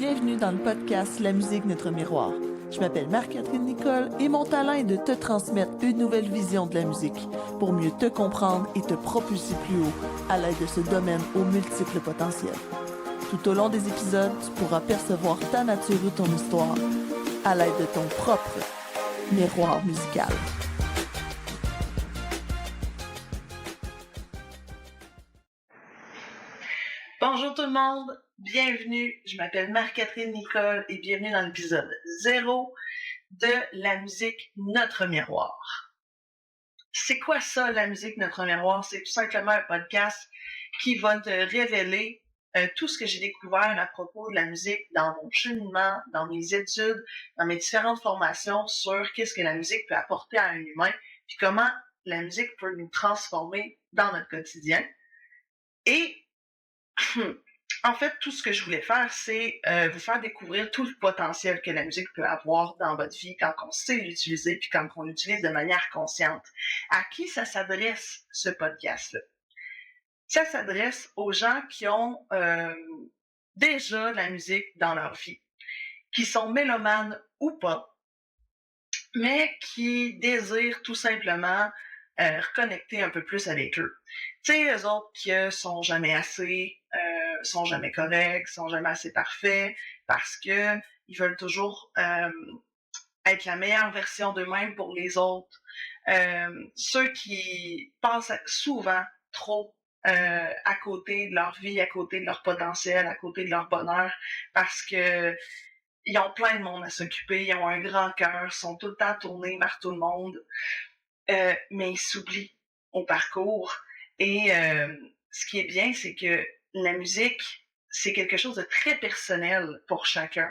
Bienvenue dans le podcast La musique, notre miroir. Je m'appelle Marc-Catherine Nicole et mon talent est de te transmettre une nouvelle vision de la musique pour mieux te comprendre et te propulser plus haut à l'aide de ce domaine aux multiples potentiels. Tout au long des épisodes, tu pourras percevoir ta nature ou ton histoire à l'aide de ton propre miroir musical. Bonjour tout le monde, bienvenue, je m'appelle Marc-Catherine Nicole et bienvenue dans l'épisode 0 de La musique, notre miroir. C'est quoi ça, La musique, notre miroir? C'est tout simplement un podcast qui va te révéler tout ce que j'ai découvert à propos de la musique dans mon cheminement, dans mes études, dans mes différentes formations sur qu'est-ce que la musique peut apporter à un humain, puis comment la musique peut nous transformer dans notre quotidien. Et en fait, tout ce que je voulais faire, c'est vous faire découvrir tout le potentiel que la musique peut avoir dans votre vie quand on sait l'utiliser puis quand on l'utilise de manière consciente. À qui ça s'adresse, ce podcast-là? Ça s'adresse aux gens qui ont déjà de la musique dans leur vie, qui sont mélomanes ou pas, mais qui désirent tout simplement reconnecter un peu plus avec eux. Tu sais, eux autres qui sont jamais assez, sont jamais corrects, sont jamais assez parfaits, parce que ils veulent toujours être la meilleure version d'eux-mêmes pour les autres. Ceux qui pensent souvent trop à côté de leur vie, à côté de leur potentiel, à côté de leur bonheur, parce que ils ont plein de monde à s'occuper, ils ont un grand cœur, sont tout le temps tournés vers tout le monde, mais ils s'oublient au parcours. Et ce qui est bien, c'est que la musique, c'est quelque chose de très personnel pour chacun.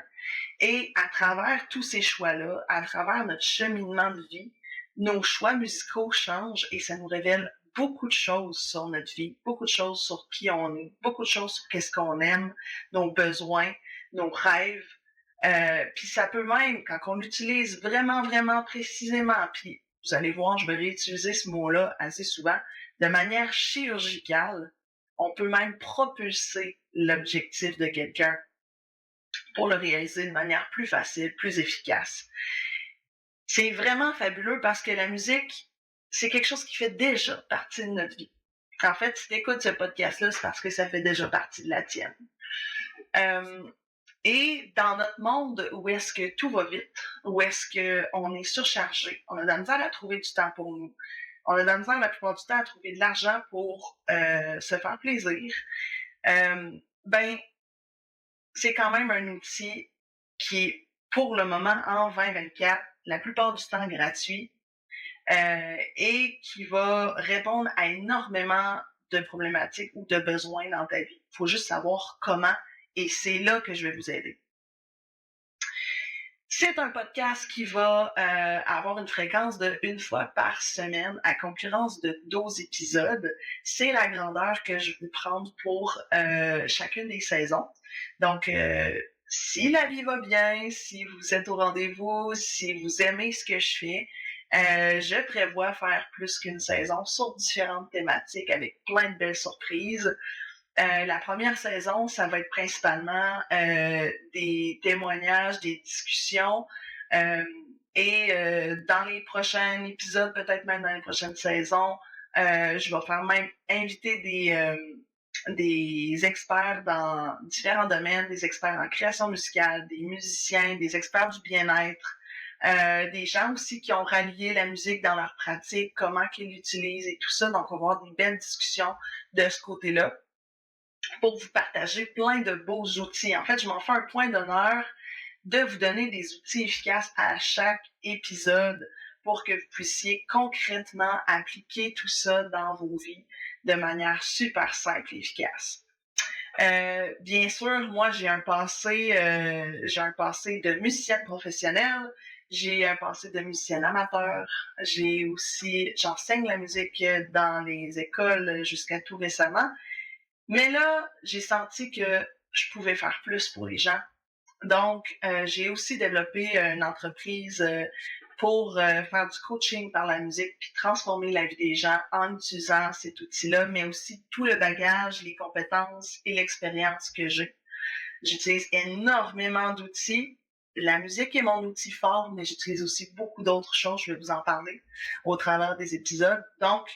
Et à travers tous ces choix-là, à travers notre cheminement de vie, nos choix musicaux changent et ça nous révèle beaucoup de choses sur notre vie, beaucoup de choses sur qui on est, beaucoup de choses sur qu'est-ce qu'on aime, nos besoins, nos rêves. Puis ça peut même, quand on l'utilise vraiment, vraiment précisément, puis vous allez voir, je vais réutiliser ce mot-là assez souvent, de manière chirurgicale, on peut même propulser l'objectif de quelqu'un pour le réaliser de manière plus facile, plus efficace. C'est vraiment fabuleux parce que la musique, c'est quelque chose qui fait déjà partie de notre vie. En fait, si tu écoutes ce podcast-là, c'est parce que ça fait déjà partie de la tienne. Et dans notre monde où est-ce que tout va vite, où est-ce qu'on est surchargé, on a de la misère à trouver du temps pour nous, on a de la misère la plupart du temps à trouver de l'argent pour se faire plaisir, ben, c'est quand même un outil qui est, pour le moment, en 2024, la plupart du temps gratuit, et qui va répondre à énormément de problématiques ou de besoins dans ta vie. Il faut juste savoir comment, et c'est là que je vais vous aider. C'est un podcast qui va avoir une fréquence de 1 fois par semaine à concurrence de 12 épisodes. C'est la grandeur que je vais prendre pour chacune des saisons. Donc, si la vie va bien, si vous êtes au rendez-vous, si vous aimez ce que je fais, je prévois faire plus qu'une saison sur différentes thématiques avec plein de belles surprises. La première saison, ça va être principalement des témoignages, des discussions. Et dans les prochains épisodes, peut-être même dans les prochaines saisons, je vais faire même inviter des experts dans différents domaines, des experts en création musicale, des musiciens, des experts du bien-être, des gens aussi qui ont rallié la musique dans leur pratique, comment qu'ils l'utilisent et tout ça. Donc, on va avoir des belles discussions de ce côté-là pour vous partager plein de beaux outils. En fait, je m'en fais un point d'honneur de vous donner des outils efficaces à chaque épisode pour que vous puissiez concrètement appliquer tout ça dans vos vies de manière super simple et efficace. Bien sûr, moi, j'ai un passé de musicienne professionnelle, j'ai un passé de musicienne amateur, j'enseigne la musique dans les écoles jusqu'à tout récemment. Mais là, j'ai senti que je pouvais faire plus pour les gens. Donc, j'ai aussi développé une entreprise pour faire du coaching par la musique puis transformer la vie des gens en utilisant cet outil-là, mais aussi tout le bagage, les compétences et l'expérience que j'ai. J'utilise énormément d'outils. La musique est mon outil fort, mais j'utilise aussi beaucoup d'autres choses. Je vais vous en parler au travers des épisodes. Donc,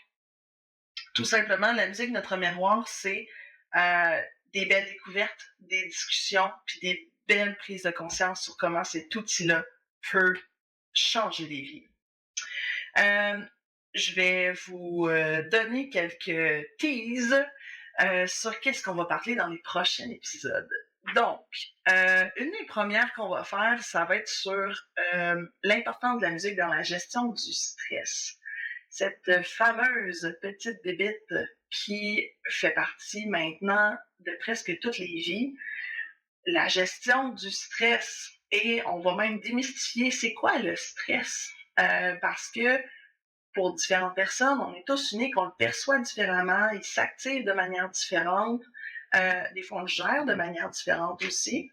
tout simplement, la musique, notre miroir, c'est des belles découvertes, des discussions, puis des belles prises de conscience sur comment cet outil-là peut changer des vies. Je vais vous donner quelques teases sur qu'est-ce qu'on va parler dans les prochains épisodes. Donc, une des premières qu'on va faire, ça va être sur l'importance de la musique dans la gestion du stress. Cette fameuse petite bébite qui fait partie maintenant de presque toutes les vies, la gestion du stress. Et on va même démystifier c'est quoi le stress. Parce que pour différentes personnes, on est tous uniques, on le perçoit différemment, il s'active de manière différente, des fois on le gère de manière différente aussi.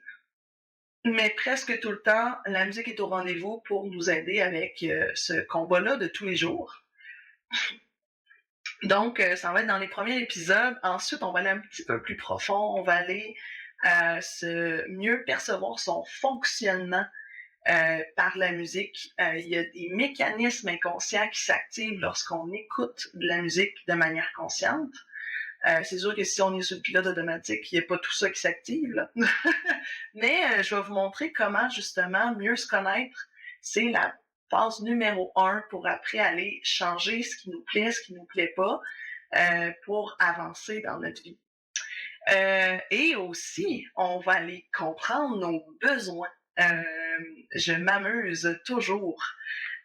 Mais presque tout le temps, la musique est au rendez-vous pour nous aider avec ce combat-là de tous les jours. Donc, ça va être dans les premiers épisodes. Ensuite, on va aller un petit peu plus profond. On va aller se mieux percevoir son fonctionnement par la musique. Il y a des mécanismes inconscients qui s'activent lorsqu'on écoute de la musique de manière consciente. C'est sûr que si on est sur le pilote automatique, il n'y a pas tout ça qui s'active. Mais je vais vous montrer comment justement mieux se connaître. C'est la phase numéro 1 pour après aller changer ce qui nous plaît, ce qui ne nous plaît pas, pour avancer dans notre vie. Et aussi, on va aller comprendre nos besoins. Je m'amuse toujours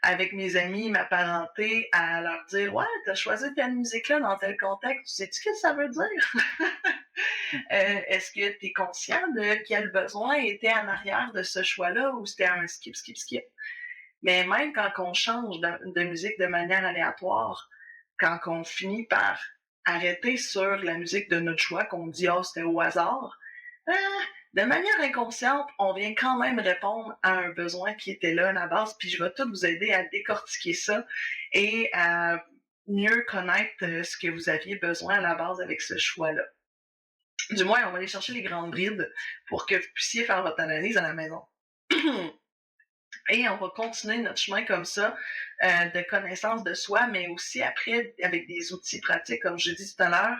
avec mes amis, ma parenté, à leur dire « Ouais, t'as choisi telle musique-là dans tel contexte, sais-tu ce que ça veut dire? Est-ce que t'es conscient de quel besoin était en arrière de ce choix-là ou c'était un skip? » Mais même quand on change de musique de manière aléatoire, quand on finit par arrêter sur la musique de notre choix, qu'on dit « Ah, c'était au hasard », de manière inconsciente, on vient quand même répondre à un besoin qui était là à la base, puis je vais tout vous aider à décortiquer ça et à mieux connaître ce que vous aviez besoin à la base avec ce choix-là. Du moins, on va aller chercher les grandes brides pour que vous puissiez faire votre analyse à la maison. Et on va continuer notre chemin comme ça, de connaissance de soi, mais aussi après avec des outils pratiques, comme je dis tout à l'heure,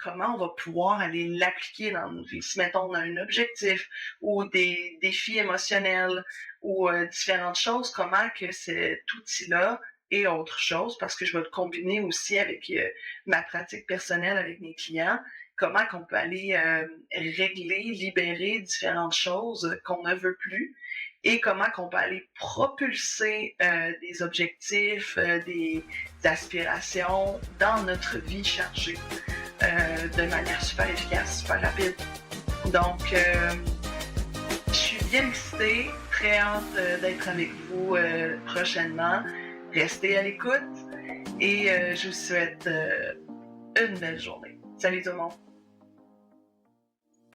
comment on va pouvoir aller l'appliquer dans nos vies. Si, mettons, on a un objectif ou des défis émotionnels ou différentes choses, comment que cet outil-là et autre chose, parce que je vais le combiner aussi avec ma pratique personnelle avec mes clients, comment qu'on peut aller régler, libérer différentes choses qu'on ne veut plus et comment qu'on peut aller propulser des objectifs, des aspirations dans notre vie chargée de manière super efficace, super rapide. Donc, je suis bien excitée, très hâte d'être avec vous prochainement. Restez à l'écoute et je vous souhaite une belle journée. Salut tout le monde!